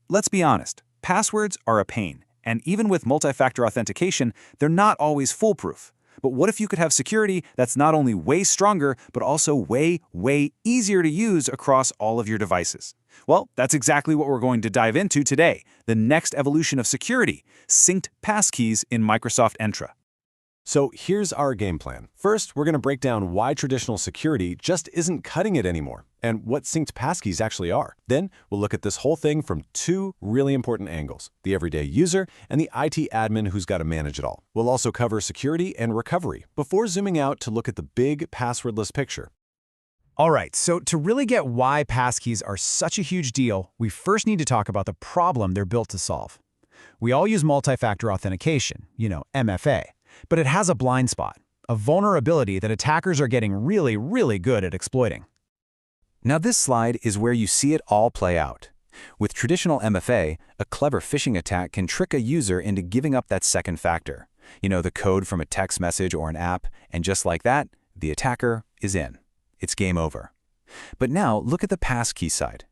Let's be honest, passwords are a pain, and even with multi-factor authentication, they're not always foolproof. But what if you could have security that's not only way stronger, but also way, way easier to use across all of your devices? Well, that's exactly what we're going to dive into today, the next evolution of security, synced passkeys in Microsoft Entra. So here's our game plan. First, we're going to break down why traditional security just isn't cutting it anymore, and what synced passkeys actually are. Then, we'll look at this whole thing from two really important angles: the everyday user and the IT admin who's got to manage it all. We'll also cover security and recovery before zooming out to look at the big passwordless picture. All right, so to really get why passkeys are such a huge deal, we first need to talk about the problem they're built to solve. We all use multi-factor authentication, MFA. But it has a blind spot, a vulnerability that attackers are getting really, really good at exploiting. Now this slide is where you see it all play out. With traditional MFA, a clever phishing attack can trick a user into giving up that second factor. The code from a text message or an app, and just like that, the attacker is in. It's game over. But now look at the passkey side.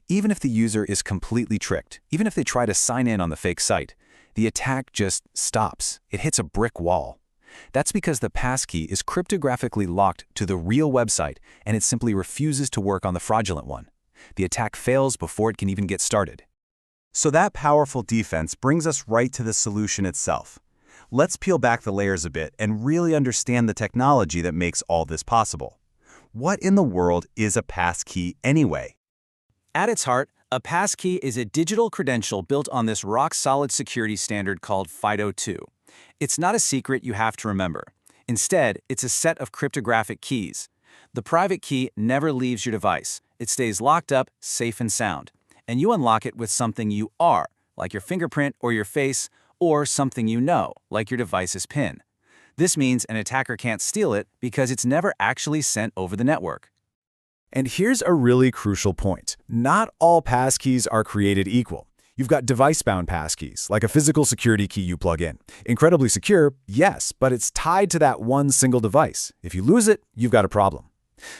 Even if the user is completely tricked, even if they try to sign in on the fake site, the attack just stops. It hits a brick wall. That's because the passkey is cryptographically locked to the real website, and it simply refuses to work on the fraudulent one. The attack fails before it can even get started. So that powerful defense brings us right to the solution itself. Let's peel back the layers a bit and really understand the technology that makes all this possible. What in the world is a passkey anyway? At its heart, a passkey is a digital credential built on this rock-solid security standard called FIDO2. It's not a secret you have to remember. Instead, it's a set of cryptographic keys. The private key never leaves your device. It stays locked up, safe and sound. And you unlock it with something you are, like your fingerprint or your face, or something you know, like your device's PIN. This means an attacker can't steal it because it's never actually sent over the network. And here's a really crucial point. Not all passkeys are created equal. You've got device-bound passkeys, like a physical security key you plug in. Incredibly secure, yes, but it's tied to that one single device. If you lose it, you've got a problem.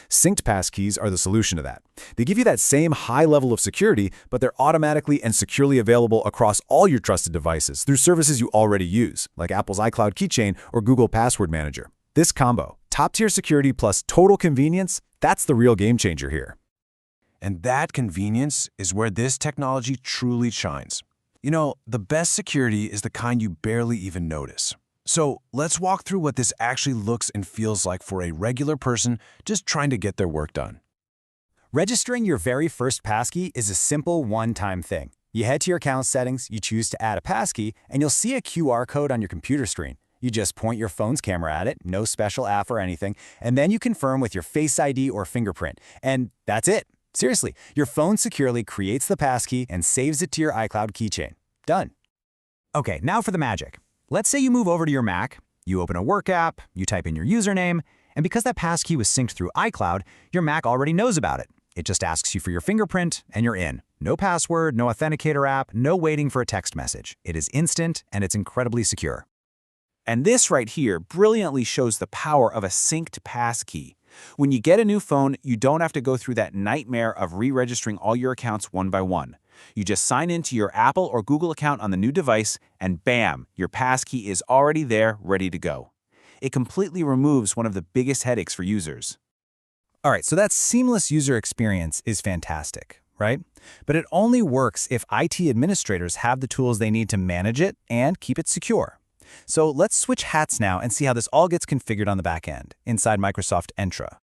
Synced passkeys are the solution to that. They give you that same high level of security, but they're automatically and securely available across all your trusted devices through services you already use, like Apple's iCloud Keychain or Google Password Manager. This combo, top-tier security plus total convenience, that's the real game changer here. And that convenience is where this technology truly shines. The best security is the kind you barely even notice. So let's walk through what this actually looks and feels like for a regular person just trying to get their work done. Registering your very first passkey is a simple one-time thing. You head to your account settings, you choose to add a passkey, and you'll see a QR code on your computer screen. You just point your phone's camera at it, no special app or anything, and then you confirm with your Face ID or fingerprint. And that's it. Seriously, your phone securely creates the passkey and saves it to your iCloud keychain. Done. Okay, now for the magic. Let's say you move over to your Mac, you open a work app, you type in your username, and because that passkey was synced through iCloud, your Mac already knows about it. It just asks you for your fingerprint, and you're in. No password, no authenticator app, no waiting for a text message. It is instant, and it's incredibly secure. And this right here brilliantly shows the power of a synced passkey. When you get a new phone, you don't have to go through that nightmare of re-registering all your accounts one by one. You just sign into your Apple or Google account on the new device, and bam, your passkey is already there, ready to go. It completely removes one of the biggest headaches for users. All right, so that seamless user experience is fantastic, right? But it only works if IT administrators have the tools they need to manage it and keep it secure. So let's switch hats now and see how this all gets configured on the back end, inside Microsoft Entra.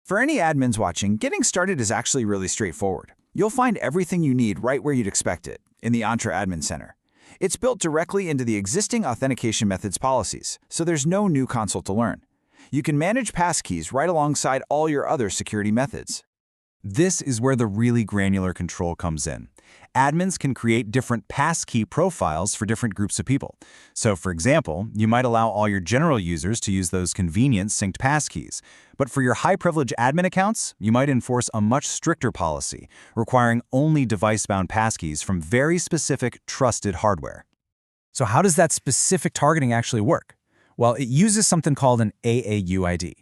For any admins watching, getting started is actually really straightforward. You'll find everything you need right where you'd expect it, in the Entra Admin Center. It's built directly into the existing authentication methods policies, so there's no new console to learn. You can manage passkeys right alongside all your other security methods. This is where the really granular control comes in. Admins can create different passkey profiles for different groups of people. So for example, you might allow all your general users to use those convenient synced passkeys. But for your high-privilege admin accounts, you might enforce a much stricter policy, requiring only device-bound passkeys from very specific, trusted hardware. So how does that specific targeting actually work? Well, it uses something called an AAUID.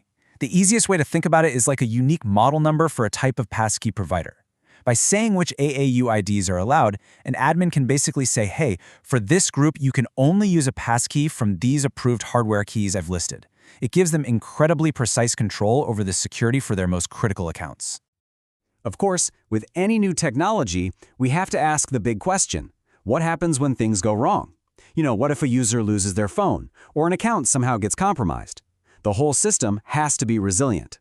The easiest way to think about it is like a unique model number for a type of passkey provider. By saying which AAU IDs are allowed, an admin can basically say, hey, for this group, you can only use a passkey from these approved hardware keys I've listed. It gives them incredibly precise control over the security for their most critical accounts. Of course, with any new technology, we have to ask the big question. What happens when things go wrong? What if a user loses their phone, or an account somehow gets compromised? The whole system has to be resilient.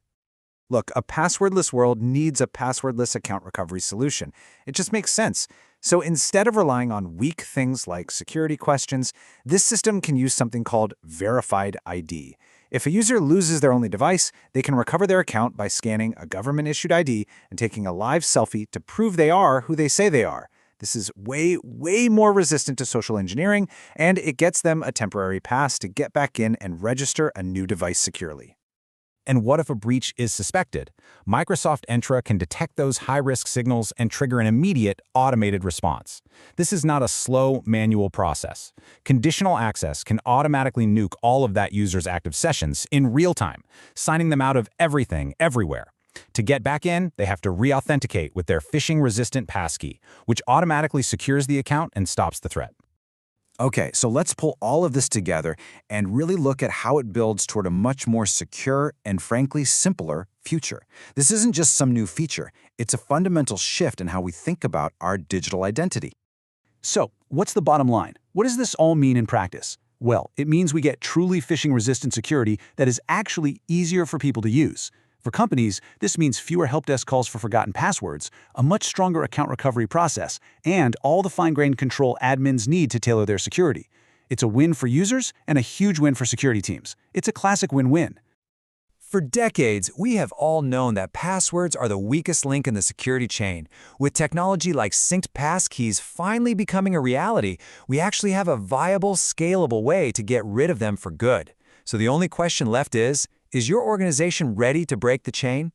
Look, a passwordless world needs a passwordless account recovery solution. It just makes sense. So instead of relying on weak things like security questions, this system can use something called verified ID. If a user loses their only device, they can recover their account by scanning a government-issued ID and taking a live selfie to prove they are who they say they are. This is way more resistant to social engineering, and it gets them a temporary pass to get back in and register a new device securely. And what if a breach is suspected? Microsoft Entra can detect those high-risk signals and trigger an immediate, automated response. This is not a slow, manual process. Conditional access can automatically nuke all of that user's active sessions in real time, signing them out of everything, everywhere. To get back in, they have to re-authenticate with their phishing-resistant passkey, which automatically secures the account and stops the threat. Okay, so let's pull all of this together and really look at how it builds toward a much more secure and frankly simpler future. This isn't just some new feature, it's a fundamental shift in how we think about our digital identity. So, what's the bottom line? What does this all mean in practice? Well, it means we get truly phishing-resistant security that is actually easier for people to use. For companies, this means fewer help desk calls for forgotten passwords, a much stronger account recovery process, and all the fine-grained control admins need to tailor their security. It's a win for users and a huge win for security teams. It's a classic win-win. For decades, we have all known that passwords are the weakest link in the security chain. With technology like synced passkeys finally becoming a reality, we actually have a viable, scalable way to get rid of them for good. So the only question left is your organization ready to break the chain?